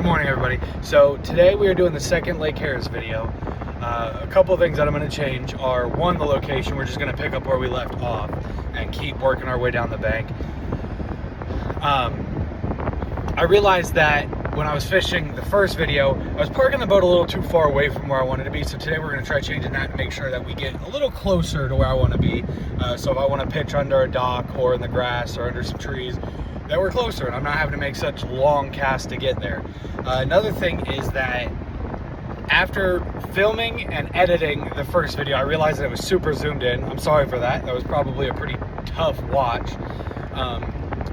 Good morning, everybody. So today we are doing the second Lake Harris video. A couple of things that I'm going to change are, one, the location. We're just going to pick up where we left off and keep working our way down the bank. I realized that when I was fishing the first video, I was parking the boat a little too far away from where I wanted to be. So today we're going to try changing that and make sure that we get a little closer to where I want to be. So if I want to pitch under a dock or in the grass or under some trees, that we're closer and I'm not having to make such long casts to get there. Another thing is that after filming and editing the first video, I realized that it was super zoomed in. I'm sorry for that. That was probably a pretty tough watch.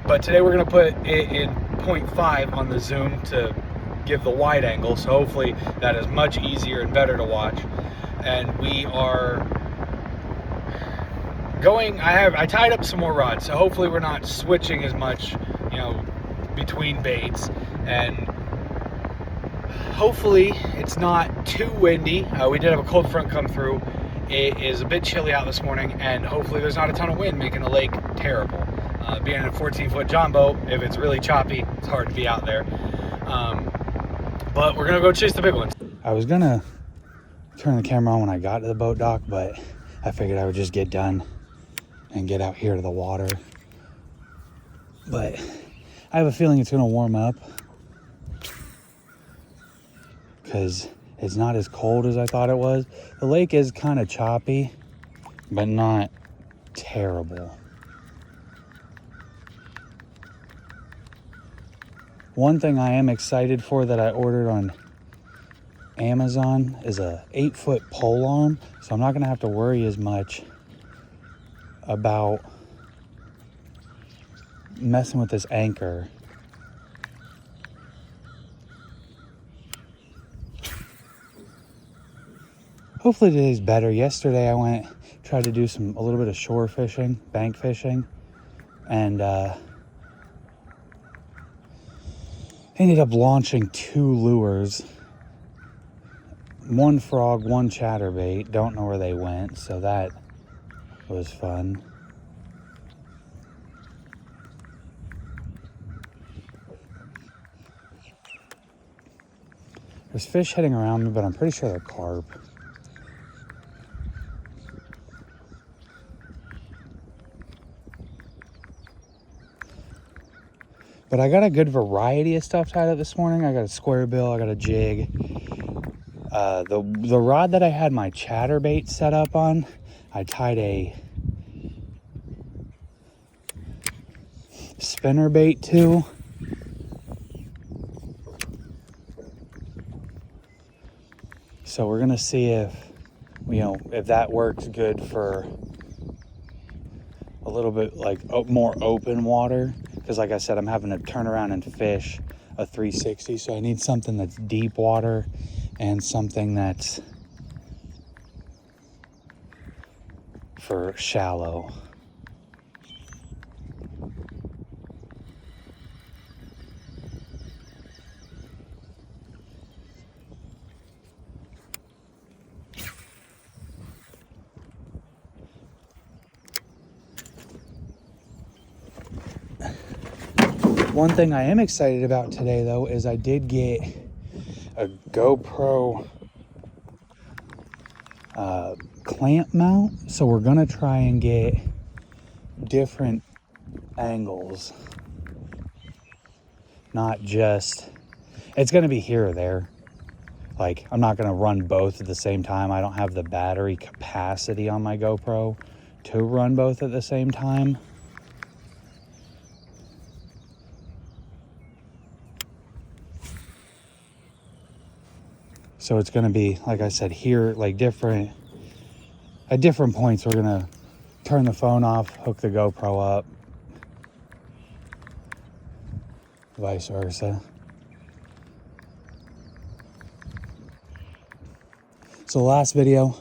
But today we're going to put it in 0.5 on the zoom to give the wide angle. So hopefully that is much easier and better to watch. And we are going, I tied up some more rods, so hopefully we're not switching as much, between baits, and hopefully it's not too windy. We did have a cold front come through. It is a bit chilly out this morning, and hopefully there's not a ton of wind making the lake terrible. Being a 14-foot John boat, if it's really choppy, it's hard to be out there. But we're gonna go chase the big ones. I was gonna turn the camera on when I got to the boat dock, but I figured I would just get done and get out here to the water. But I have a feeling it's gonna warm up because it's not as cold as I thought it was. The lake is kind of choppy, but not terrible. One thing I am excited for that I ordered on Amazon is a 8-foot pole arm, so I'm not gonna have to worry as much about messing with this anchor. Hopefully today's better. Yesterday I tried to do a little bit of shore fishing, bank fishing, and ended up launching 2 lures. One frog, one chatterbait. Don't know where they went, so that was fun. There's fish heading around me, but I'm pretty sure they're carp. But I got a good variety of stuff tied up this morning. I got a square bill, I got a jig. The rod that I had my chatterbait set up on, I tied a spinnerbait to. So we're gonna see if that works good for a little bit like more open water. Because like I said, I'm having to turn around and fish a 360, so I need something that's deep water and something that's for shallow. One thing I am excited about today, though, is I did get a GoPro clamp mount. So we're gonna try and get different angles. Not just, it's gonna be here or there. Like, I'm not gonna run both at the same time. I don't have the battery capacity on my GoPro to run both at the same time. So it's gonna be, like I said, here, like at different points, we're gonna turn the phone off, hook the GoPro up, vice versa. So the last video,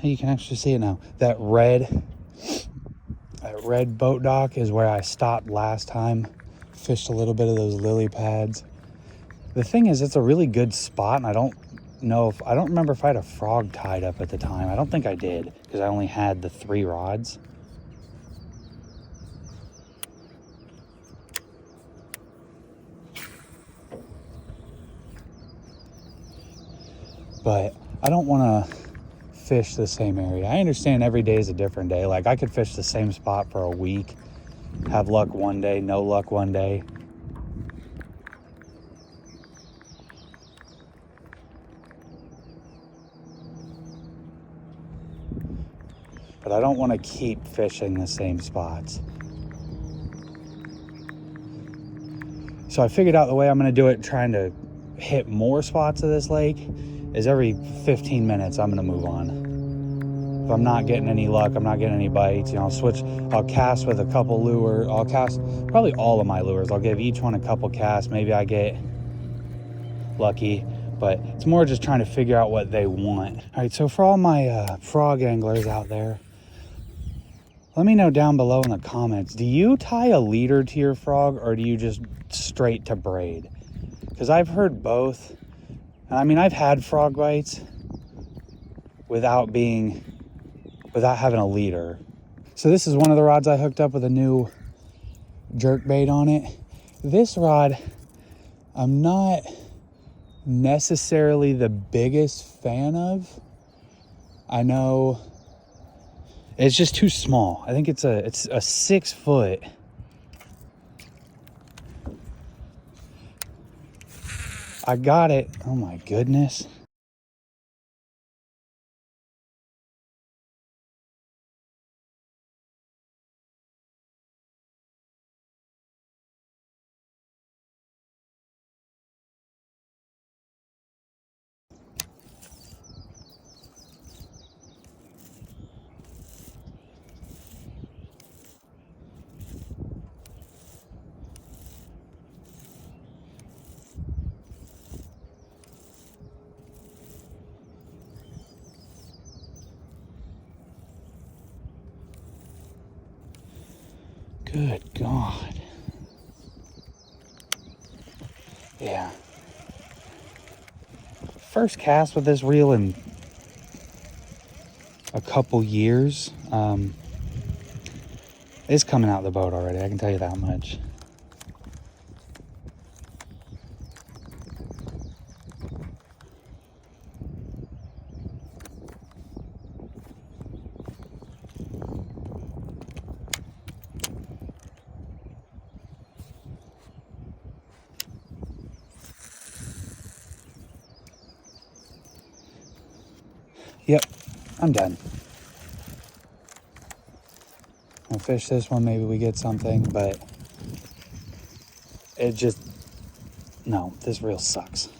you can actually see it now. That red boat dock is where I stopped last time. Fished a little bit of those lily pads. The thing is, it's a really good spot, and I don't remember if I had a frog tied up at the time. I don't think I did, because I only had the 3 rods. but I don't want to fish the same area. I understand every day is a different day. Like I could fish the same spot for a week, have luck one day, no luck one day. But I don't want to keep fishing the same spots. So I figured out the way I'm going to do it, trying to hit more spots of this lake, is every 15 minutes I'm going to move on. If I'm not getting any luck, I'm not getting any bites, I'll cast with a couple lures. I'll cast probably all of my lures. I'll give each one a couple casts. Maybe I get lucky, but it's more just trying to figure out what they want. All right, so for all my frog anglers out there, let me know down below in the comments, do you tie a leader to your frog or do you just straight to braid? Because I've heard both. I mean, I've had frog bites without having a leader. So this is one of the rods I hooked up with a new jerk bait on it. This rod, I'm not necessarily the biggest fan of. I know it's just too small. I think it's a 6 foot. I got it. Oh my goodness. Good God. Yeah. First cast with this reel in a couple years. It's coming out of the boat already, I can tell you that much. Yep, I'm done. I'll fish this one, maybe we get something, but no, this reel sucks.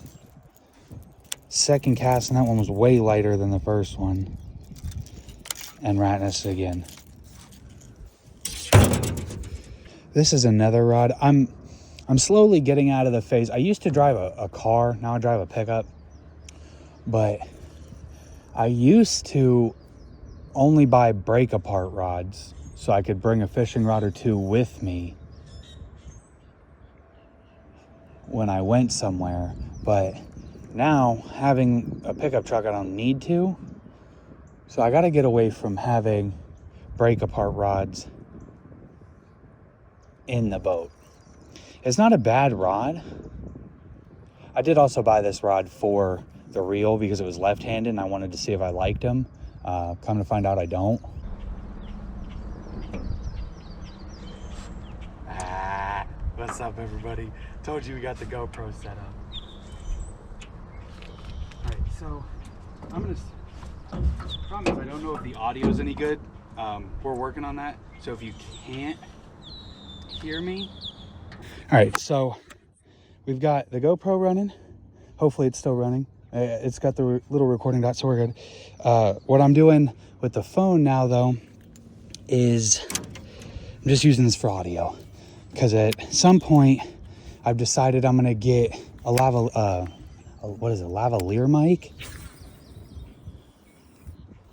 Second cast, and that one was way lighter than the first one. And ratness again. This is another rod. I'm slowly getting out of the phase. I used to drive a car, now I drive a pickup. But I used to only buy break apart rods so I could bring a fishing rod or two with me when I went somewhere. But now having a pickup truck, I don't need to. So I got to get away from having break apart rods in the boat. It's not a bad rod. I did also buy this rod for the reel because it was left-handed and I wanted to see if I liked him. Come to find out I don't. What's up, everybody? Told you we got the GoPro set up. All right, so I'm gonna promise I don't know if the audio is any good. We're working on that, so if you can't hear me. All right, so we've got the GoPro running. Hopefully it's still running. It's got the little recording dot, so we're good. What I'm doing with the phone now, though, is I'm just using this for audio. Because at some point, I've decided I'm going to get a lavalier mic.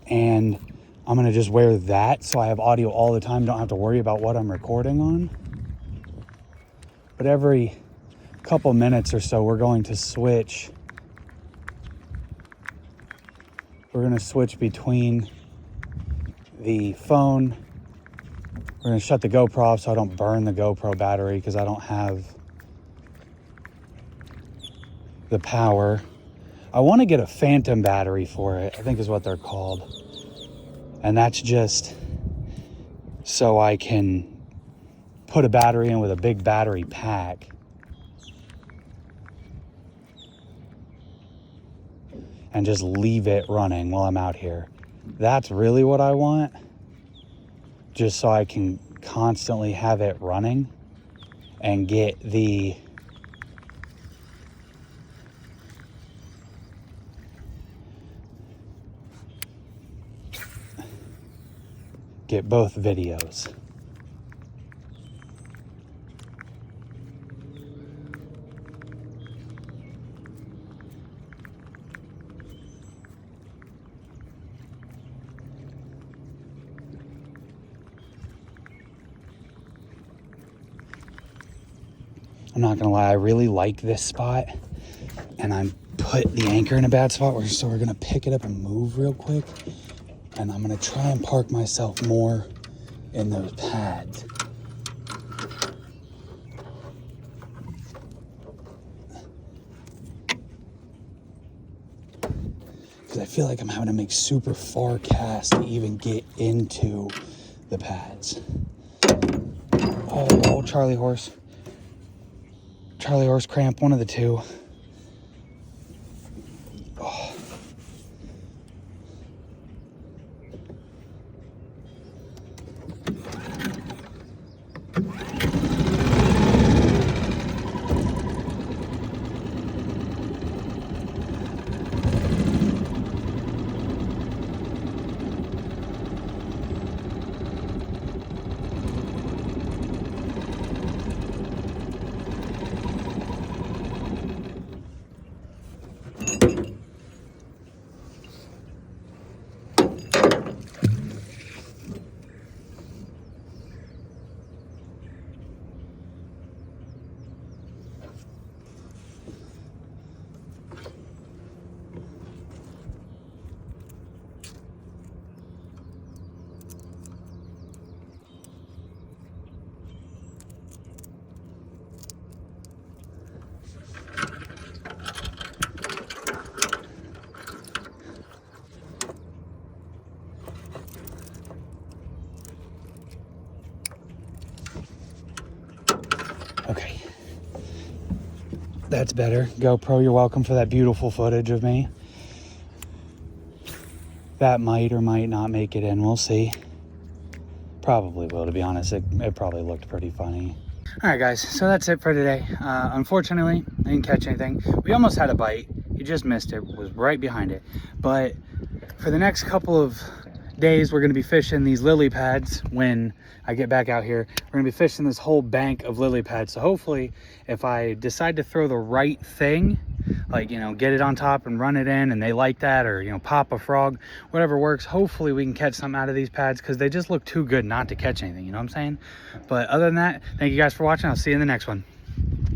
And I'm going to just wear that so I have audio all the time. Don't have to worry about what I'm recording on. But every couple minutes or so, we're going to switch. We're going to switch between the phone. We're going to shut the GoPro off so I don't burn the GoPro battery because I don't have the power. I want to get a phantom battery for it, I think is what they're called. And that's just so I can put a battery in with a big battery pack. And just leave it running while I'm out here. That's really what I want. Just so I can constantly have it running and get both videos. I'm not gonna lie, I really like this spot, and I put the anchor in a bad spot, so we're gonna pick it up and move real quick, and I'm gonna try and park myself more in those pads. Because I feel like I'm having to make super far casts to even get into the pads. Oh, Charlie horse. Charlie horse cramp, one of the two. Oh. Okay. That's better. GoPro, you're welcome for that beautiful footage of me. That might or might not make it in. We'll see. Probably will, to be honest. It probably looked pretty funny. All right, guys. So that's it for today. Unfortunately, I didn't catch anything. We almost had a bite. You just missed it. It was right behind it. But for the next couple of days, we're going to be fishing these lily pads. When I get back out here, we're going to be fishing this whole bank of lily pads. So hopefully, if I decide to throw the right thing, like, you know, get it on top and run it in, and they like that, or, you know, pop a frog, whatever works, hopefully we can catch something out of these pads, because they just look too good not to catch anything, you know what I'm saying? But other than that, thank you guys for watching. I'll see you in the next one.